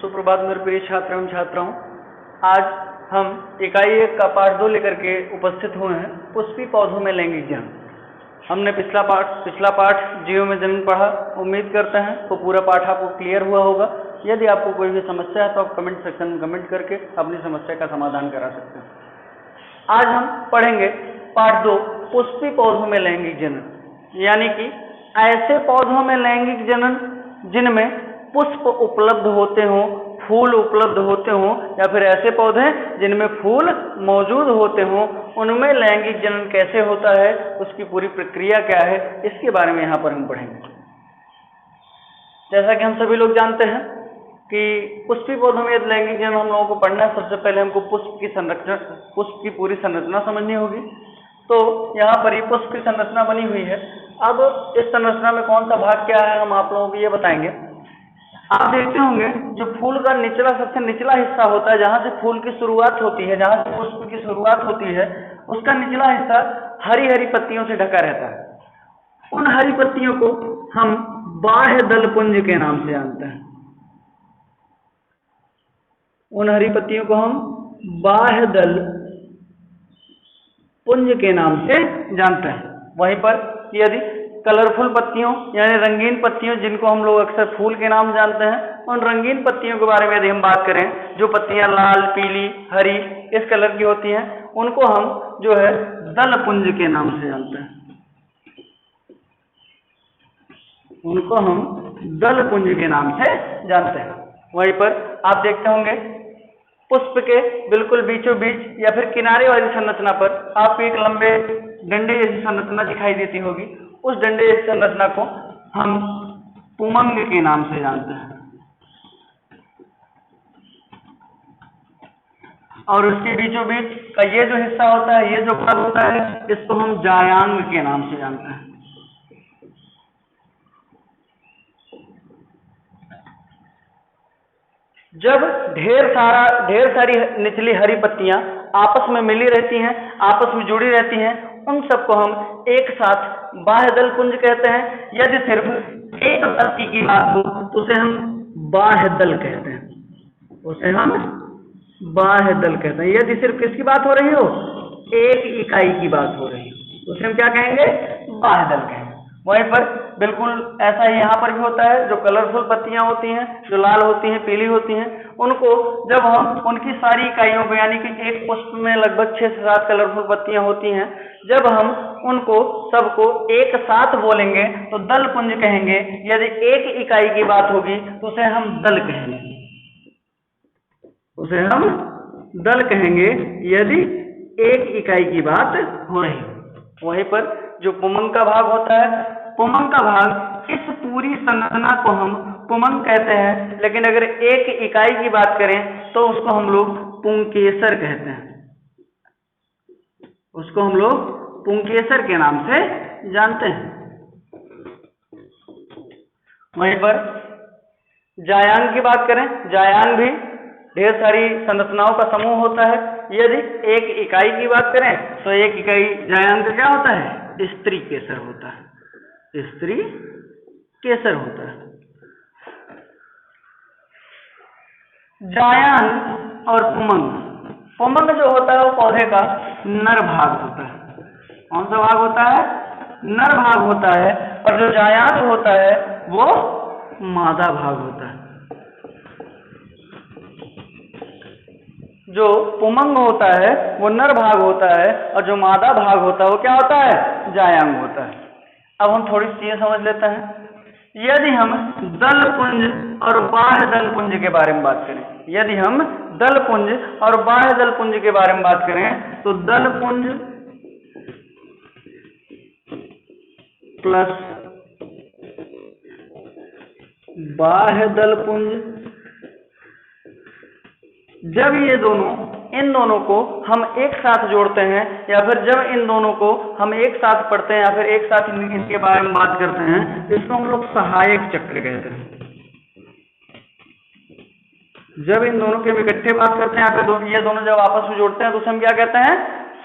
सुप्रभात मेरे प्रिय छात्र एवं छात्राओं। आज हम इकाई 1 का पाठ 2 लेकर के उपस्थित हुए हैं, पुष्पी पौधों में लैंगिक जनन। हमने पिछला पाठ जीव में जनन पढ़ा। उम्मीद करते हैं तो पूरा पाठ आपको क्लियर हुआ होगा। यदि आपको कोई भी समस्या है तो आप कमेंट सेक्शन में कमेंट करके अपनी समस्या का समाधान करा सकते हैं। आज हम पढ़ेंगे पाठ 2, पुष्पी पौधों में लैंगिक जनन, यानी कि ऐसे पौधों में लैंगिक जनन जिनमें पुष्प उपलब्ध होते हों, फूल उपलब्ध होते हों, या फिर ऐसे पौधे जिनमें फूल मौजूद होते हों, उनमें लैंगिक जनन कैसे होता है, उसकी पूरी प्रक्रिया क्या है, इसके बारे में यहाँ पर हम पढ़ेंगे। जैसा कि हम सभी लोग जानते हैं कि पुष्पी पौधों में यदि लैंगिक जनन हम लोगों को पढ़ना है, सबसे पहले हमको पुष्प की पूरी संरचना समझनी होगी। तो यहाँ पर ये पुष्प की संरचना बनी हुई है। अब इस संरचना में कौन सा भाग क्या है, हम आप लोगों को ये बताएंगे। आप देखते होंगे जो फूल का सबसे निचला हिस्सा होता है, जहां से फूल की शुरुआत होती है, जहां से पुष्प की शुरुआत होती है, उसका निचला हिस्सा हरी हरी पत्तियों से ढका रहता है। उन हरी पत्तियों को हम बाह्य दल पुंज के नाम से जानते हैं। उन हरी पत्तियों को हम बाह्य दल पुंज के नाम से जानते हैं। वहीं पर यदि कलरफुल पत्तियों यानी रंगीन पत्तियों, जिनको हम लोग अक्सर फूल के नाम जानते हैं, उन रंगीन पत्तियों के बारे में यदि हम बात करें, जो पत्तियां लाल, पीली, हरी इस कलर की होती हैं, उनको हम जो है दल पुंज के नाम से जानते हैं। उनको हम दल पुंज के नाम से जानते हैं। वहीं पर आप देखते होंगे पुष्प के बिल्कुल बीचों बीच या फिर किनारे वाली संरचना पर आपको एक लंबे डंडे जैसी संरचना दिखाई देती होगी। उस डंडे जैसी संरचना को हम पुमंग के नाम से जानते हैं, और उसके बीचों बीच का ये जो हिस्सा होता है, ये जो भाग होता है, इसको हम जायांग के नाम से जानते हैं। जब ढेर सारी निचली हरी पत्तियां आपस में मिली रहती हैं, आपस में जुड़ी रहती हैं, उन सबको हम एक साथ बाह्य दल पुंज कहते हैं। यदि सिर्फ एक पत्ती की बात हो तो उसे हम बाह्य दल कहते हैं। उसे हम बाह्य दल कहते हैं। यदि सिर्फ किसकी बात हो रही हो, एक इकाई की बात हो रही हो, उसे हम क्या कहेंगे, बाह्य दल कहेंगे। वहीं पर बिल्कुल ऐसा ही यहाँ पर भी होता है। जो कलरफुल पत्तियां होती हैं, जो लाल होती हैं, पीली होती हैं, उनको जब हम उनकी सारी इकाइयों को, यानी कि एक पुष्प में लगभग 6 से 7 कलरफुल पत्तियां होती हैं, जब हम उनको सबको एक साथ बोलेंगे तो दल पुंज कहेंगे। यदि एक इकाई की बात होगी तो उसे हम दल कहेंगे। उसे हम दल कहेंगे यदि एक इकाई की बात हो रही हो। वहीं पर जो पुमंग का भाग होता है, पुमंग का भाग, इस पूरी संरचना को हम पुमंग कहते हैं। लेकिन अगर एक इकाई की बात करें तो उसको हम लोग पुंकेसर कहते हैं। उसको हम लोग पुंकेसर के नाम से जानते हैं। वहीं पर जायांग की बात करें, जायांग भी ढेर सारी संरचनाओं का समूह होता है। यदि एक इकाई की बात करें तो एक इकाई जायांग का क्या होता है, स्त्री केसर होता है। स्त्री केसर होता है। जायांग और पुमंग, पुमंग जो होता है वो पौधे का नर भाग होता है। कौन सा भाग होता है, नर भाग होता है। और जो जायांग होता है वो मादा भाग होता है। जो पुमंग होता है वो नर भाग होता है, और जो मादा भाग होता है वो क्या होता है, जायांग होता है। अब हम थोड़ी सी चीजें समझ लेते हैं। यदि हम दल पुंज और बाह्य दल पुंज के बारे में बात करें, यदि हम दल पुंज और बाह्य दल पुंज के बारे में बात करें, तो दल पुंज प्लस बाह्य दल पुंज, जब इन दोनों को हम एक साथ जोड़ते हैं, या फिर जब इन दोनों को हम एक साथ पढ़ते हैं, या फिर एक साथ इनके बारे में बात करते हैं, इसको हम लोग सहायक चक्र कहते हैं। जब इन दोनों के हम इकट्ठे बात करते हैं, या फिर ये दोनों जब आपस में जोड़ते हैं, तो उसे हम क्या कहते हैं,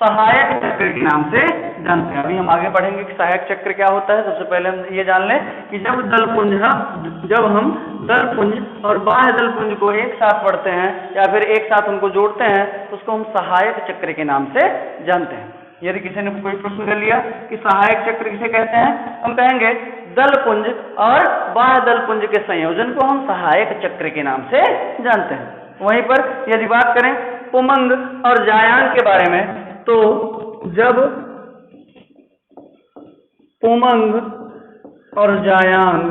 सहायक चक्र के नाम से जानते हैं। अभी हम आगे पढ़ेंगे कि सहायक चक्र क्या होता है। सबसे पहले हम ये जान लें कि जब हम दलपुंज और बाह्य दलपुंज को एक साथ पढ़ते हैं या फिर एक साथ उनको जोड़ते हैं तो उसको हम सहायक चक्र के नाम से जानते हैं। यदि किसी ने कोई प्रश्न कर लिया कि सहायक चक्र किसे कहते हैं, हम कहेंगे दलपुंज और बाह्य दलपुंज के संयोजन को हम सहायक चक्र के नाम से जानते हैं। वहीं पर यदि बात करें पुमंग और जायांग के बारे में, तो जब पुमंग और जायांग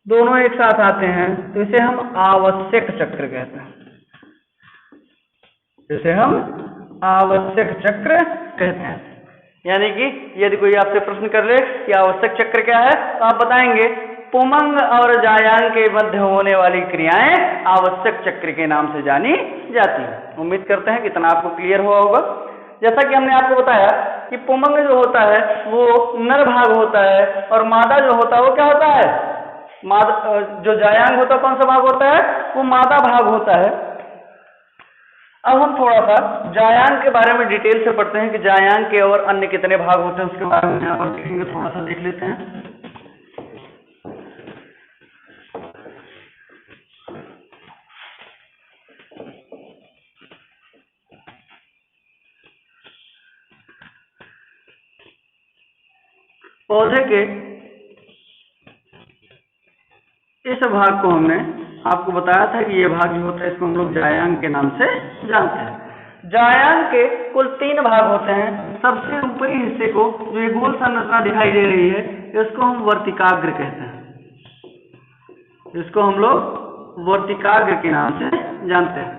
दोनों एक साथ आते हैं तो इसे हम आवश्यक चक्र कहते हैं। इसे हम आवश्यक चक्र कहते हैं। यानी कि यदि कोई आपसे प्रश्न कर ले कि आवश्यक चक्र क्या है, तो आप बताएंगे पुमंग और जायांग के मध्य होने वाली क्रियाएं आवश्यक चक्र के नाम से जानी जाती है। उम्मीद करते हैं कि इतना आपको क्लियर हुआ होगा। जैसा कि हमने आपको बताया कि पुमंग जो होता है वो नर भाग होता है और मादा जो होता है वो क्या होता है, मादा। जो जायांग होता है कौन सा भाग होता है, वो मादा भाग होता है। अब हम थोड़ा सा जायांग के बारे में डिटेल से पढ़ते हैं कि जायांग के और अन्य कितने भाग होते हैं, उसके बारे में यहाँ पर देखेंगे, थोड़ा सा देख लेते हैं। पौधे के इस भाग को हमने आपको बताया था कि ये भाग जो होता है इसको हम लोग जायांग के नाम से जानते हैं। जायांग के कुल 3 भाग होते हैं। सबसे ऊपरी हिस्से को जो ये गोल संरचना दिखाई दे रही है इसको हम वर्तिकाग्र कहते हैं। इसको हम लोग वर्तिकाग्र के नाम से जानते हैं।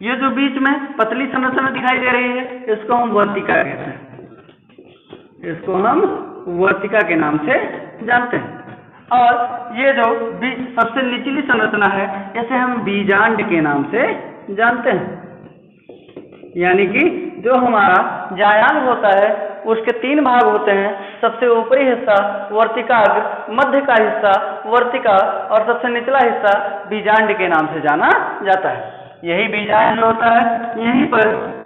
ये जो बीच में पतली संरचना दिखाई दे रही है इसको हम वर्तिका कहते हैं। इसको हम वर्तिका के नाम से जानते हैं। और ये जो सबसे निचली संरचना है इसे हम बीजांड के नाम से जानते हैं। यानी कि जो हमारा जायांग होता है उसके 3 भाग होते हैं। सबसे ऊपरी हिस्सा वर्तिकाग्र, मध्य का हिस्सा वर्तिका और सबसे निचला हिस्सा बीजांड के नाम से जाना जाता है। यही बीजांड जो होता है यहीं पर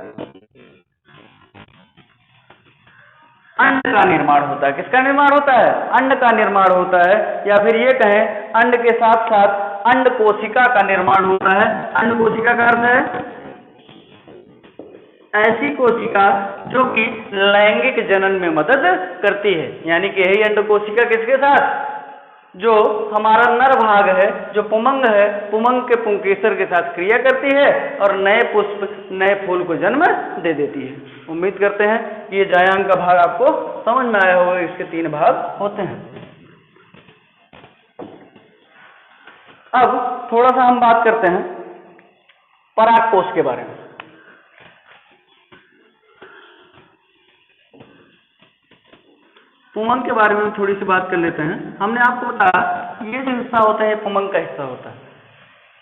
अंड का निर्माण होता है। किसका निर्माण होता है, अंड का निर्माण होता है। या फिर ये कहें अंड के साथ साथ अंड कोशिका का निर्माण होता है। अंड कोशिका का अर्थ है ऐसी कोशिका जो कि लैंगिक जनन में मदद करती है। यानी कि यही अंड कोशिका किसके साथ, जो हमारा नर भाग है, जो पुमंग है, पुमंग के पुंकेसर के साथ क्रिया करती है और नए पुष्प, नए फूल को जन्म दे देती है। उम्मीद करते हैं कि ये जायांग का भाग आपको समझ में आया होगा। इसके 3 भाग होते हैं। अब थोड़ा सा हम बात करते हैं परागकोश के बारे में। पुमंग के बारे में थोड़ी सी बात कर लेते हैं। हमने आपको बताया ये जो हिस्सा होता है पुमंग का हिस्सा होता है।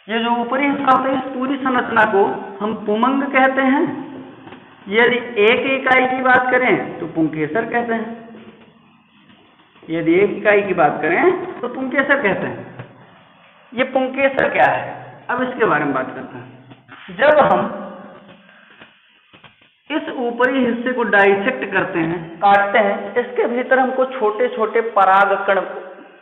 ये जो ऊपरी हिस्सा होता है इस पूरी संरचना को हम पुमंग कहते हैं। यदि एक इकाई की बात करें तो पुंकेसर कहते हैं। यदि एक इकाई की बात करें तो पुंकेसर कहते हैं। ये पुंकेसर क्या है, अब इसके बारे में बात करते हैं। जब हम इस ऊपरी हिस्से को डाइसेक्ट करते हैं, काटते हैं, इसके भीतर हमको छोटे छोटे पराग कण,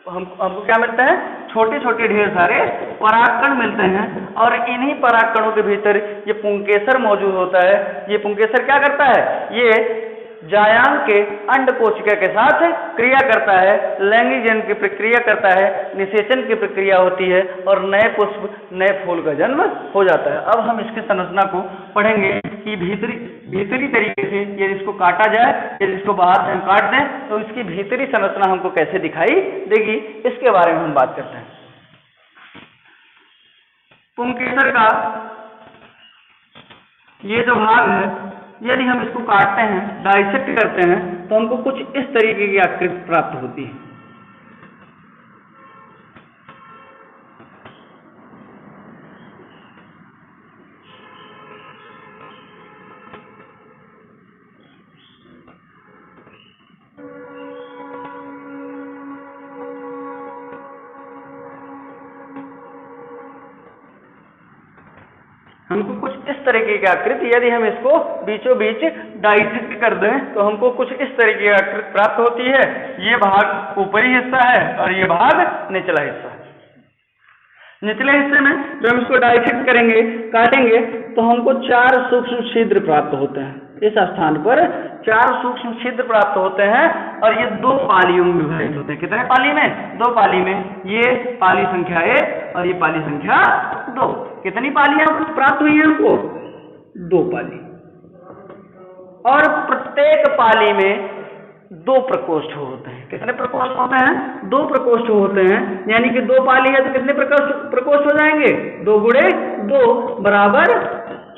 हमको क्या मिलता है, छोटे छोटे ढेर सारे पराग कण मिलते हैं। और इन्हीं पराग कणों के भीतर ये पुंकेसर मौजूद होता है। ये पुंकेसर क्या करता है, ये जायांग के अंड कोशिका के साथ क्रिया करता है, लैंगिक जनन की प्रक्रिया करता है, निषेचन की प्रक्रिया होती है और नए पुष्प, नए फूल का जन्म हो जाता है। अब हम इसकी संरचना को पढ़ेंगे कि भीतरी तरीके से यदि इसको काटा जाए, यदि इसको बाहर से हम काट दें तो इसकी भीतरी संरचना हमको कैसे दिखाई देगी, इसके बारे में हम बात करते हैं। पुंकेसर का ये जो भाग है, यदि हम इसको काटते हैं, डाइसेक्ट करते हैं, तो हमको कुछ इस तरीके की आकृति प्राप्त होती है। हमको कुछ इस तरीके की आकृति, यदि हम इसको बीचों बीच डाइसेक्ट कर दें तो हमको कुछ इस तरीके की आकृति प्राप्त होती है। ये भाग ऊपरी हिस्सा है और ये भाग निचला हिस्सा है। निचले हिस्से में जब हम इसको डाइसेक्ट करेंगे, काटेंगे, तो हमको 4 सूक्ष्म छिद्र प्राप्त होते हैं। इस स्थान पर 4 सूक्ष्म छिद्र प्राप्त होते हैं और ये 2 पालियों में विभाजित होते हैं। कितने पाली में? 2 पाली में। ये पाली संख्या 1 और ये पाली संख्या 2। कितनी पालियां प्राप्त हुई हैं हमको? 2 पाली। और प्रत्येक पाली में 2 प्रकोष्ठ होते हैं। कितने प्रकोष्ठ होते हैं? 2 प्रकोष्ठ होते हैं। यानी कि 2 पाली है तो कितने प्रकोष्ठ हो जाएंगे? 2 गुणे 2 बराबर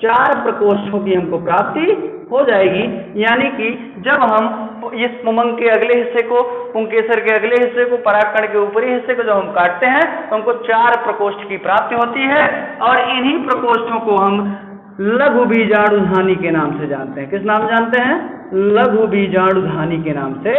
4 प्रकोष्ठों की हमको प्राप्ति हो जाएगी। यानी कि जब हम इस पुमंग के अगले हिस्से को, पुंकेसर के अगले हिस्से को, परागकण के ऊपरी हिस्से को जब हम काटते हैं तो हमको 4 प्रकोष्ठ की प्राप्ति होती है। और इन्हीं प्रकोष्ठों को हम लघु बीजाणुधानी के नाम से जानते हैं। किस नाम जानते हैं? लघु बीजाणुधानी के नाम से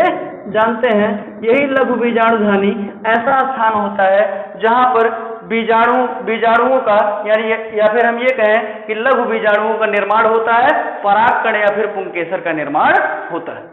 जानते हैं। यही लघु बीजाणुधानी ऐसा स्थान होता है जहां पर बीजाणुओं का, यानी या फिर हम ये कहें कि लघु बीजाणुओं का निर्माण होता है, परागकण या फिर पुंकेसर का निर्माण होता है।